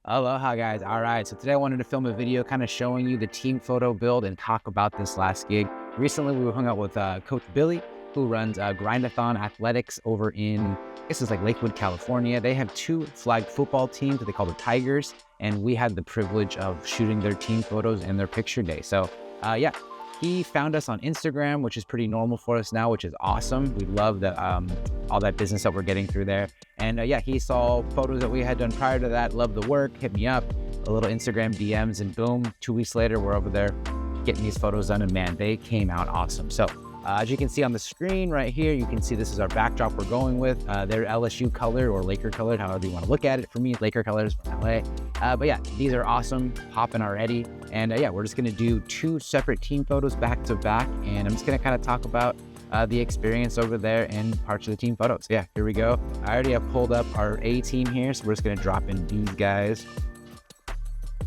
Aloha guys. All right, so today I wanted to film a video kind of showing you the team photo build and talk about this last gig. Recently we hung out with Coach Billy, who runs Grindathon Athletics over in, I guess it's like Lakewood, California. They have two flag football teams that they call the Tigers, and we had the privilege of shooting their team photos and their picture day. So yeah, he found us on Instagram, which is pretty normal for us now, which is awesome. We love the all that business that we're getting through there. And yeah, he saw photos that we had done prior to that, loved the work, hit me up, a little Instagram DMs, and boom, 2 weeks later, we're over there getting these photos done, and man, they came out awesome. So as you can see on the screen right here, you can see this is our backdrop we're going with. They're LSU colored or Laker colored, however you want to look at it. For me, Laker colors from LA. But yeah, these are awesome, popping already. And yeah, we're just gonna do two separate team photos back to back, and I'm just gonna kind of talk about the experience over there and parts of the team photos. Yeah, here we go. I already have pulled up our A team here, so we're just gonna drop in these guys.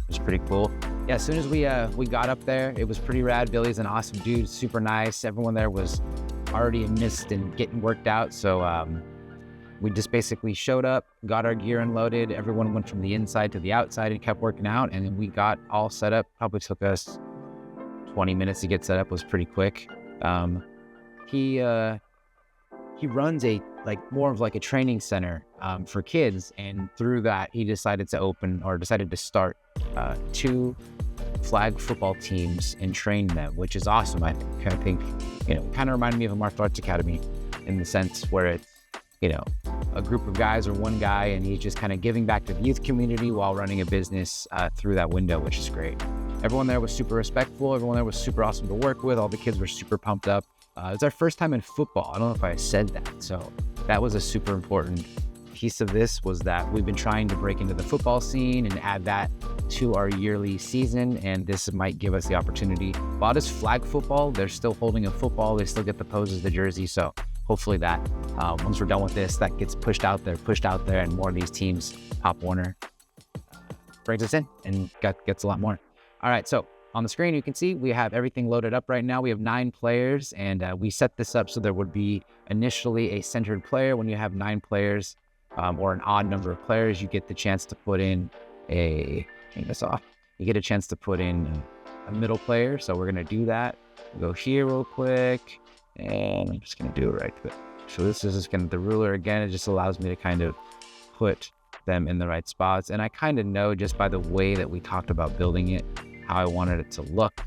It's pretty cool. Yeah, as soon as we got up there, it was pretty rad. Billy's an awesome dude, super nice. Everyone there was already in mist and getting worked out, so we just basically showed up, got our gear unloaded. Everyone went from the inside to the outside and kept working out, and then we got all set up. Probably took us 20 minutes to get set up. It was pretty quick. He runs a more of like a training center for kids, and through that he decided to start two flag football teams and train them, which is awesome. I think kind of reminded me of a martial arts academy in the sense where it's a group of guys or one guy, and he's just kind of giving back to the youth community while running a business through that window, which is great. Everyone there was super respectful. Everyone there was super awesome to work with. All the kids were super pumped up. It's our first time in football. I don't know if I said that. So that was a super important piece of this, was that we've been trying to break into the football scene and add that to our yearly season. And this might give us the opportunity. While it is flag football, they're still holding a football. They still get the poses, the jersey. So hopefully that once we're done with this, that gets pushed out there, and more of these teams, Pop Warner brings us in and gets a lot more. All right, so on the screen, you can see we have everything loaded up right now. We have 9 players, and we set this up so there would be initially a centered player. When you have 9 players or an odd number of players, you get the chance to put in turn this off. You get a chance to put in a middle player. So we're gonna do that. We'll go here real quick, and I'm just gonna do it right quick. So this is just the ruler again. It just allows me to kind of put them in the right spots. And I kind of know just by the way that we talked about building it, how I wanted it to look.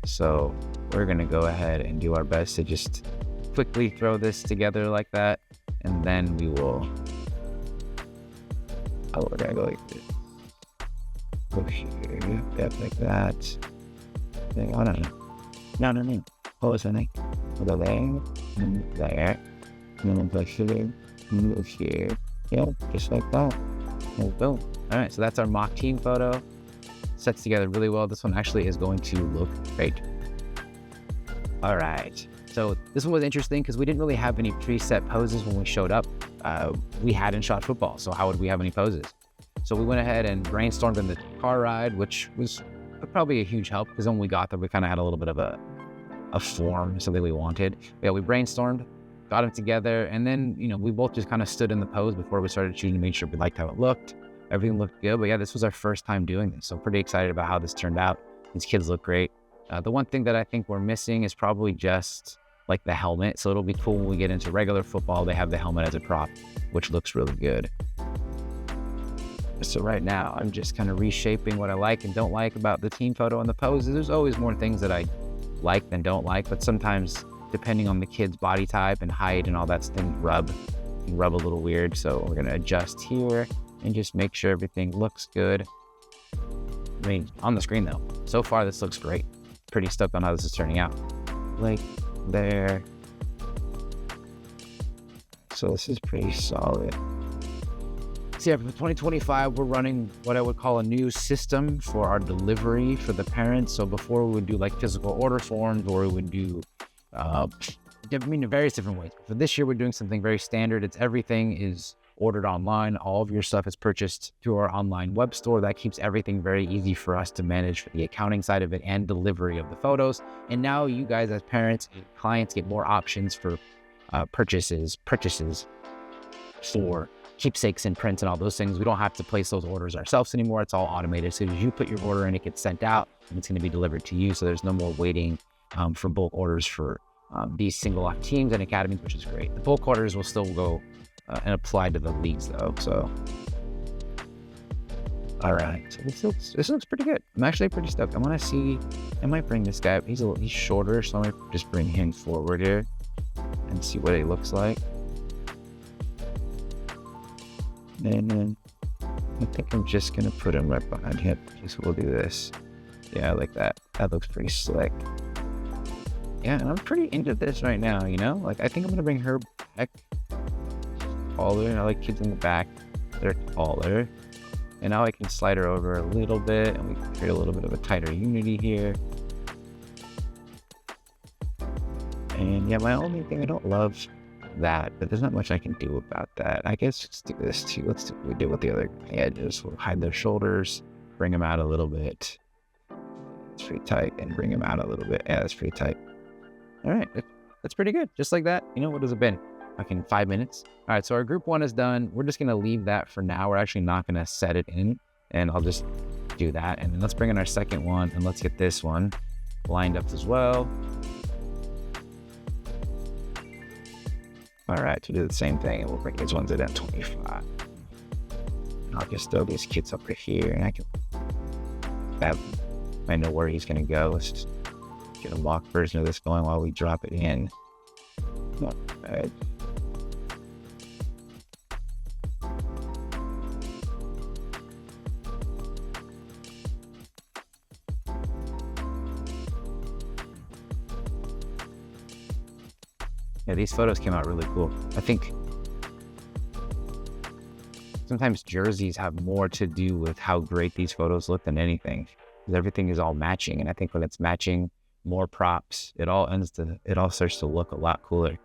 So we're gonna go ahead and do our best to just quickly throw this together like that. And then we're gonna go like this. Go here, like that. No. Hold something. We'll go there, and there. And then we'll go here, and go here. Yeah, just like that. And boom. All right, so that's our mock team photo. Sets together really well. This one actually is going to look great. All right, so this one was interesting because we didn't really have any preset poses when we showed up. We hadn't shot football, so how would we have any poses? So we went ahead and brainstormed in the car ride, which was probably a huge help because when we got there, we kind of had a little bit of a form, something we wanted. Yeah, we brainstormed, got them together, and then we both just kind of stood in the pose before we started shooting to make sure we liked how it looked. Everything looked good, but yeah, this was our first time doing this, so pretty excited about how this turned out. These kids look great. The one thing that I think we're missing is probably just like the helmet, so it'll be cool when we get into regular football, they have the helmet as a prop, which looks really good. So right now, I'm just kind of reshaping what I like and don't like about the team photo and the poses. There's always more things that I like than don't like, but sometimes depending on the kid's body type and height and all that thing rub a little weird. So we're gonna adjust here and just make sure everything looks good. I mean, on the screen though, so far this looks great. Pretty stoked on how this is turning out. Like there. So this is pretty solid. So yeah, for 2025, we're running what I would call a new system for our delivery for the parents. So before we would do like physical order forms, or we would do, various different ways. For this year, we're doing something very standard. Everything is ordered online. All of your stuff is purchased through our online web store. That keeps everything very easy for us to manage for the accounting side of it and delivery of the photos. And now you guys as parents and clients get more options for purchases for keepsakes and prints and all those things. We don't have to place those orders ourselves anymore. It's all automated. So as you put your order in, it gets sent out and it's going to be delivered to you. So there's no more waiting for bulk orders for these single off teams and academies, which is great. The bulk orders will still go and apply to the leagues though. So, all right. So this looks pretty good. I'm actually pretty stoked. I want to see, I might bring this guy up. He's shorter, so I might just bring him forward here and see what he looks like. And then I think I'm just going to put him right behind him. So we'll do this. Yeah, I like that. That looks pretty slick. Yeah, and I'm pretty into this right now, you know? Like, I think I'm going to bring her back taller. I like kids in the back. They're taller. And now I can slide her over a little bit, and we can create a little bit of a tighter unity here. And yeah, my only thing, I don't love that, but there's not much I can do about that. I guess let's do this too. Let's do what we did with the other edges. We'll hide their shoulders, bring them out a little bit. It's pretty tight, and bring them out a little bit. Yeah, that's pretty tight. All right, that's pretty good. Just like that. You know, what has it been? Fucking 5 minutes. All right, so our group 1 is done. We're just gonna leave that for now. We're actually not gonna set it in, and I'll just do that. And then let's bring in our second one, and let's get this one lined up as well. All right, to do the same thing, and we'll bring these ones in at 25. And I'll just throw these kids over here, and I know where he's gonna go. Let's just get a mock version of this going while we drop it in. All right. Yeah, these photos came out really cool. I think sometimes jerseys have more to do with how great these photos look than anything, because everything is all matching. And I think when it's matching, more props, it all starts to look a lot cooler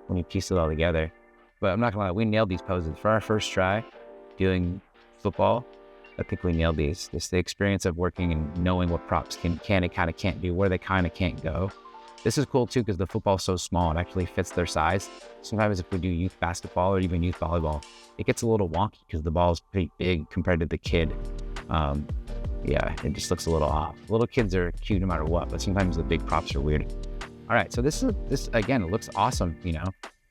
when you piece it all together. But I'm not gonna lie, we nailed these poses for our first try doing football. I think we nailed these. Just the experience of working and knowing what props can and kind of can't do, where they kind of can't go. This is cool too, because the football's so small, it actually fits their size. Sometimes if we do youth basketball or even youth volleyball, it gets a little wonky because the ball is pretty big compared to the kid. Yeah, it just looks a little off. Little kids are cute no matter what, but sometimes the big props are weird. All right, so this again, it looks awesome, you know.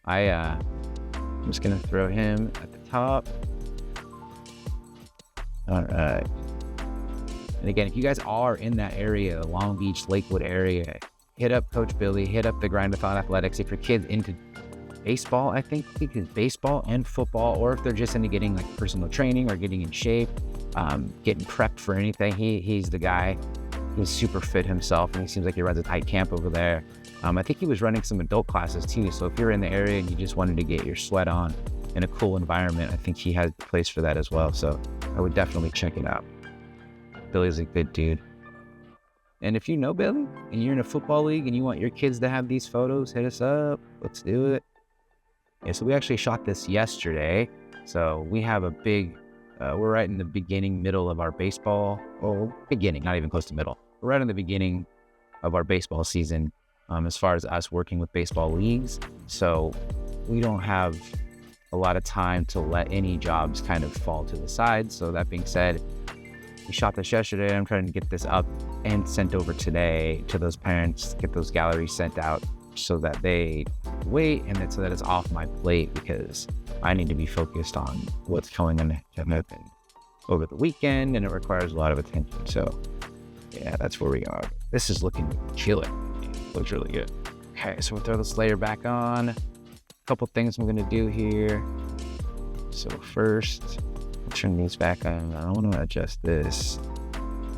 I'm just gonna throw him at the top. All right. And again, if you guys are in that area, the Long Beach, Lakewood area, hit up Coach Billy, hit up the Grind-a-thon Athletics. If your kid's into baseball, I think because baseball and football, or if they're just into getting like personal training or getting in shape, getting prepped for anything, he's the guy. He's super fit himself, and he seems like he runs a tight camp over there. I think he was running some adult classes too, so if you're in the area and you just wanted to get your sweat on in a cool environment, I think he has a place for that as well, so I would definitely check it out. Billy's a good dude. And if you know Billy and you're in a football league and you want your kids to have these photos, hit us up. Let's do it. Yeah, so we actually shot this yesterday. So we have a big, we're right in the middle of our baseball. Oh, beginning, not even close to middle. We're right in the beginning of our baseball season as far as us working with baseball leagues. So we don't have a lot of time to let any jobs kind of fall to the side. So that being said, we shot this yesterday. I'm trying to get this up and sent over today to those parents, get those galleries sent out so that they wait and so that it's off my plate, because I need to be focused on what's going on over the weekend, and it requires a lot of attention. So yeah, that's where we are. This is looking killer. Looks really good. Okay, so we'll throw this layer back on. A couple things I'm gonna do here. So first, I'll turn these back on. I want to adjust this.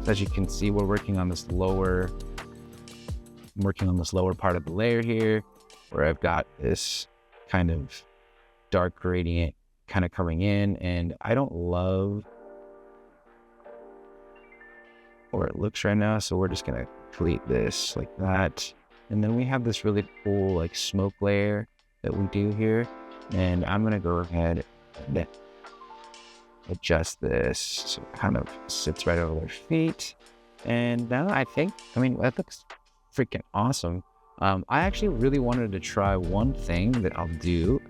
So as you can see, we're working on this lower part of the layer here, where I've got this kind of dark gradient kind of coming in, and I don't love where it looks right now, so we're just gonna complete this like that. And then we have this really cool like smoke layer that we do here, and I'm gonna go ahead and adjust this so it kind of sits right over their feet. And now I mean that looks freaking awesome. I actually really wanted to try one thing that I'll do,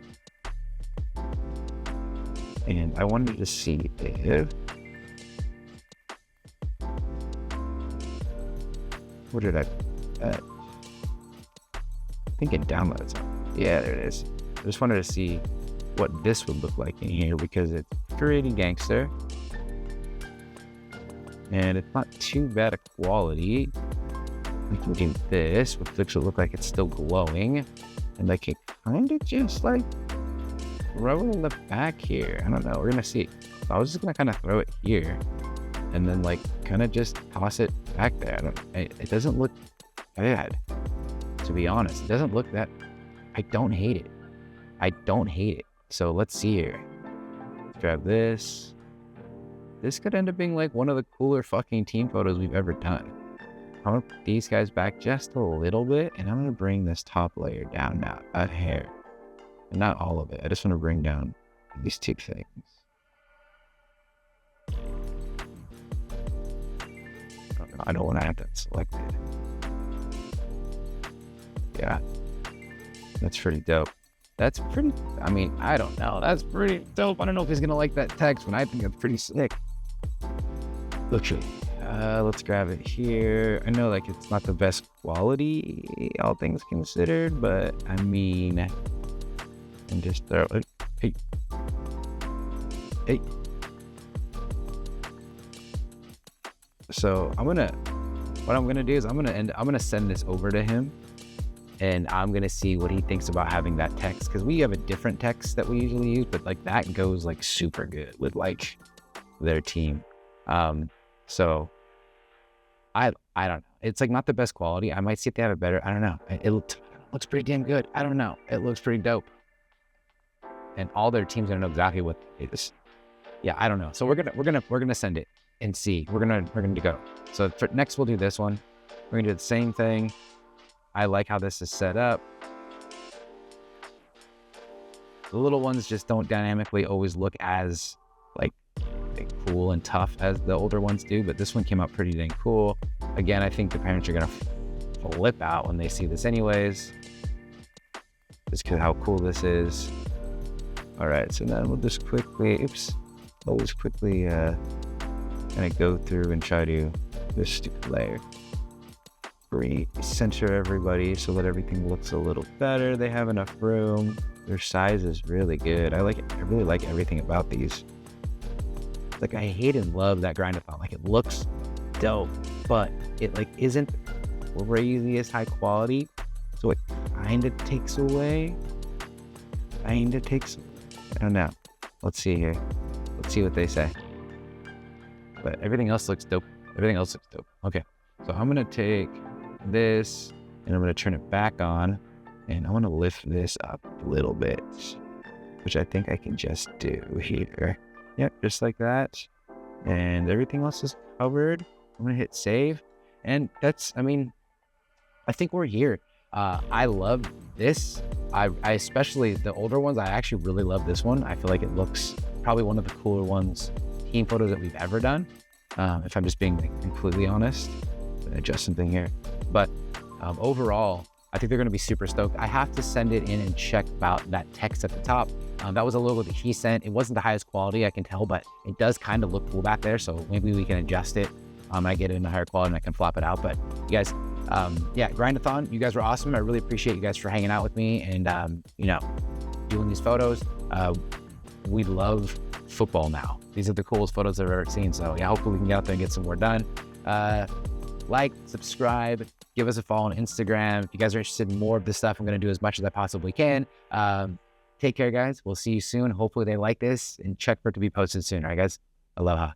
And I wanted to see if, where did I think it downloads. Yeah, there it is. I just wanted to see what this would look like in here because it's pretty gangster. And it's not too bad a quality. We can do this, which looks look like it's still glowing. And I can kind of just like throw it in the back here. I don't know, we're gonna see. So I was just gonna kind of throw it here and then like kind of just toss it back there. It doesn't look bad, to be honest. It doesn't look that, I don't hate it. I don't hate it. So let's see here. Let's grab this. This could end up being like one of the cooler fucking team photos we've ever done. I'm gonna put these guys back just a little bit, and I'm gonna bring this top layer down now, a hair. And not all of it. I just want to bring down these two things. I don't want to have that selected. Yeah, that's pretty dope. That's pretty, I mean, I don't know. That's pretty dope. I don't know if he's gonna like that text, but I think it's pretty sick. Okay, let's grab it here. I know like it's not the best quality, all things considered, but I mean, and just throw it. Hey. So what I'm gonna do is I'm gonna send this over to him, and I'm gonna see what he thinks about having that text, because we have a different text that we usually use, but like that goes like super good with like their team. So I don't know. It's like not the best quality. I might see if they have it better. I don't know. It looks pretty damn good. I don't know. It looks pretty dope. And all their teams gonna know exactly what it is. Yeah, I don't know. So we're gonna send it and see. We're gonna go. So for next we'll do this one. We're gonna do the same thing. I like how this is set up. The little ones just don't dynamically always look as like cool and tough as the older ones do, but this one came out pretty dang cool. Again, I think the parents are gonna flip out when they see this anyways, just because how cool this is. All right, so now we'll just quickly, always quickly kind of go through and try to this stupid layer. Center everybody so that everything looks a little better. They have enough room. Their size is really good. I like it. I really like everything about these. Like I hate and love that grind-a-thon. Like it looks dope, but it like isn't craziest high quality. So it kind of takes away. I don't know. Let's see here. Let's see what they say. But everything else looks dope. Okay, so I'm gonna take this and I'm gonna turn it back on, and I want to lift this up a little bit, which I think I can just do here. Yep, just like that. And everything else is covered. I'm gonna hit save, and that's, I mean, I think we're here. I love this. I especially the older ones. I actually really love this one. I feel like it looks probably one of the cooler ones, team photos that we've ever done. If I'm just being like, completely honest, I'm gonna adjust something here. But overall, I think they're gonna be super stoked. I have to send it in and check about that text at the top. That was a logo that he sent. It wasn't the highest quality, I can tell, but it does kind of look cool back there. So maybe we can adjust it. I get it in a higher quality and I can flop it out. But you guys, yeah, grind-a-thon, you guys were awesome. I really appreciate you guys for hanging out with me and, you know, doing these photos. We love football now. These are the coolest photos I've ever seen. So yeah, hopefully we can get out there and get some more done. Like, subscribe, give us a follow on Instagram. If you guys are interested in more of this stuff, I'm going to do as much as I possibly can. Take care, guys. We'll see you soon. Hopefully they like this, and check for it to be posted soon. All right, guys. Aloha.